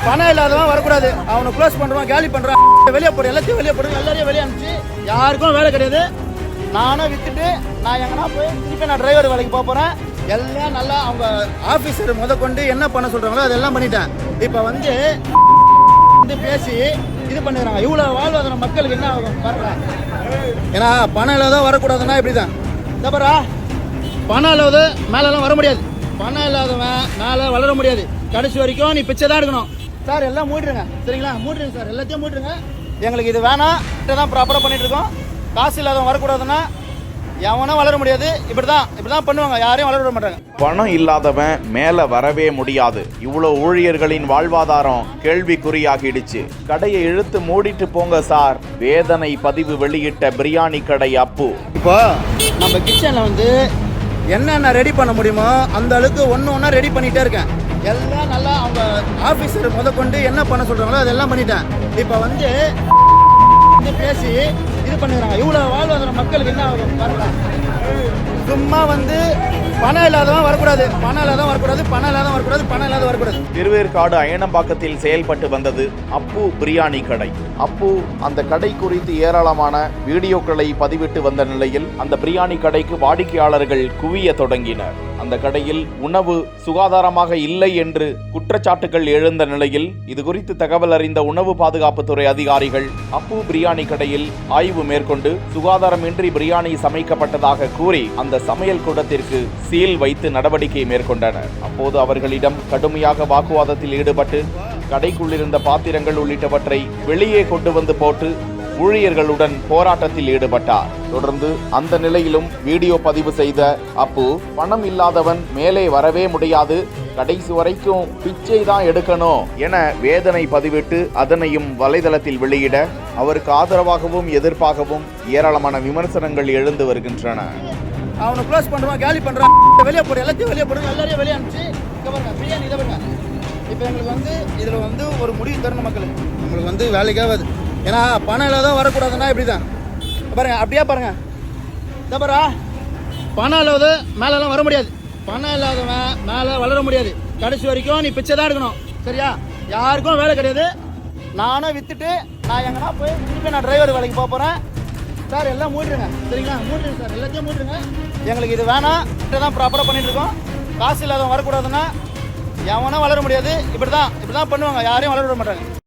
பணம் இல்லாதவன் வரக்கூடாது. அவனை க்ளோஸ் பண்ணுறான், கேலி பண்ணுறான், வெளியே போடு, எல்லாத்தையும் வெளியே போடுங்க, எல்லாரையும் வெளியே அனுப்பிச்சு யாருக்கும் வேலை கிடையாது. நானும் விற்றுட்டு நான் எங்கன்னா போய் திருப்பி நான் டிரைவர் வேலைக்கு போகிறேன். எல்லாம் நல்லா அவங்க ஆஃபீஸர் கொண்டு என்ன பண்ண சொல்கிறாங்களோ அதெல்லாம் பண்ணிட்டேன். இப்போ வந்து பேசி இது பண்ணிடுறாங்க. இவ்வளோ வாழ்வாதாரம் மக்களுக்கு என்ன ஆகும் பாருங்க. ஏன்னா பணம் இல்லாத வரக்கூடாதுன்னா இப்படி தான். தப்பரா பணம் இல்லாத மேலெல்லாம் வர முடியாது. பணம் இல்லாதவன் மேலே வளர முடியாது. கடைசி வரைக்கும் நீ பிச்சை தான் எடுக்கணும். சார் எல்லாம் மூடிடுங்க, சரிங்களா? மூடிடுங்க சார், எல்லாத்தையும் மூடிடுங்க. எங்களுக்கு இது வேணாம், இதை தான் ப்ராப்பராக பண்ணிட்டு இருக்கோம். காசு இல்லாதவன் வரக்கூடாதுன்னா எவனும் வளர முடியாது. இப்படி தான் பண்ணுவாங்க, யாரையும் வளர விட மாட்டாங்க. பணம் இல்லாதவன் மேலே வரவே முடியாது. இவ்வளோ ஊழியர்களின் வாழ்வாதாரம் கேள்விக்குறியாகிடுச்சு. கடையை இழுத்து மூடிட்டு போங்க சார். வேதனை பதிவு வெளியிட்ட பிரியாணி கடை அப்பு. இப்போ நம்ம கிச்சனில் வந்து என்னென்ன ரெடி பண்ண முடியுமோ அந்த அளவுக்கு ஒன்றா ரெடி பண்ணிகிட்டே இருக்கேன். எல்லாம் நல்லா அவங்க ஆஃபீஸர் கொண்டு என்ன பண்ண சொல்கிறாங்களோ அதெல்லாம் பண்ணிட்டேன். இப்போ வந்து பேசி இது பண்ணிடுறாங்க. இவ்வளோ வாழ்வாதாரம் மக்களுக்கு என்ன ஆகும் பாருங்க. சும்மா வந்து பணம் இல்லாதவன் வரக்கூடாது, பணம் இல்லாதவன் வரக்கூடாது, பணம் இல்லாதவன் வரக்கூடாது, பணம் இல்லாத வரக்கூடாது. திருவேற்காடு அயனம்பாக்கத்தில் செயல்பட்டு வந்தது அப்பு பிரியாணி கடை. அப்பு அந்த கடை குறித்து ஏராளமான வீடியோக்களை பதிவிட்டு வந்த நிலையில் அந்த பிரியாணி கடைக்கு வாடிக்கையாளர்கள் குவிய தொடங்கினர். அந்த கடையில் உணவு சுகாதாரமாக இல்லை என்று குற்றச்சாட்டுகள் எழுந்த நிலையில் இது குறித்து தகவல் அறிந்த உணவு பாதுகாப்புத்துறை அதிகாரிகள் அப்பு பிரியாணி கடையில் ஆய்வு மேற்கொண்டு சுகாதாரமின்றி பிரியாணி சமைக்கப்பட்டதாக கூறி அந்த சமையல் கூடத்திற்கு சீல் வைத்து நடவடிக்கை மேற்கொண்டனர். அப்போது அவர்களிடம் கடுமையாக வாக்குவாதத்தில் ஈடுபட்டு கடைக்குள்ளிருந்த பாத்திரங்கள் உள்ளிட்டவற்றை வெளியே கொண்டு வந்து போட்டு ஊழியர்களுடன் போராட்டத்தில் ஈடுபட்டார். தொடர்ந்து அந்த நிலையிலும் வீடியோ பதிவு செய்த அப்பு, பணம் இல்லாதவன் மேலே வரவே முடியாது, கடைசி வரைக்கும் பிச்சை தான் எடுக்கணும் என வேதனை பதிவிட்டு அதனையும் வலைதளத்தில் வெளியிட அவருக்கு ஆதரவாகவும் எதிர்ப்பாகவும் ஏராளமான விமர்சனங்கள் எழுந்து வருகின்றன. அவனை க்ளோஸ் பண்ணுறான், கேலி பண்ணுறான், வெளியே போடு, எல்லாத்தையும் வெளியே போடுங்க, எல்லாரையும் வெளியே அனுப்பிச்சு பிரியாணி இதை பாருங்க. இப்போ எங்களுக்கு வந்து இதில் வந்து ஒரு முடிவு தரணும் மக்களுக்கு. நம்மளுக்கு வந்து வேலைக்காகாது. ஏன்னா பணம் இல்லாதான் வரக்கூடாதுன்னா இப்படி தான் பாருங்க. அப்படியே பாருங்க. தப்பரா பணம் இல்லாத மேலெல்லாம் வர முடியாது. பணம் இல்லாதவன் மேலே வளர முடியாது. கடைசி வரைக்கும் நீ பிச்சை தான் எடுக்கணும், சரியா? யாருக்கும் வேலை கிடையாது. நானும் விற்றுட்டு நான் எங்கன்னா போய் திருப்பி நான் டிரைவர் வேலைக்கு போகிறேன். சார் எல்லாம் மூடிடுங்க, சரிங்களா? மூடிடுங்க சார், எல்லாத்தையும் மூடிடுங்க. எங்களுக்கு இது வேணாம், இதை தான் ப்ராப்பராக பண்ணிட்டு இருக்கோம். காசு இல்லாதவன் வரக்கூடாதுன்னா எவனும் வளர முடியாது. இப்படி தான் பண்ணுவாங்க, யாரையும் வளர விட மாட்டாங்க.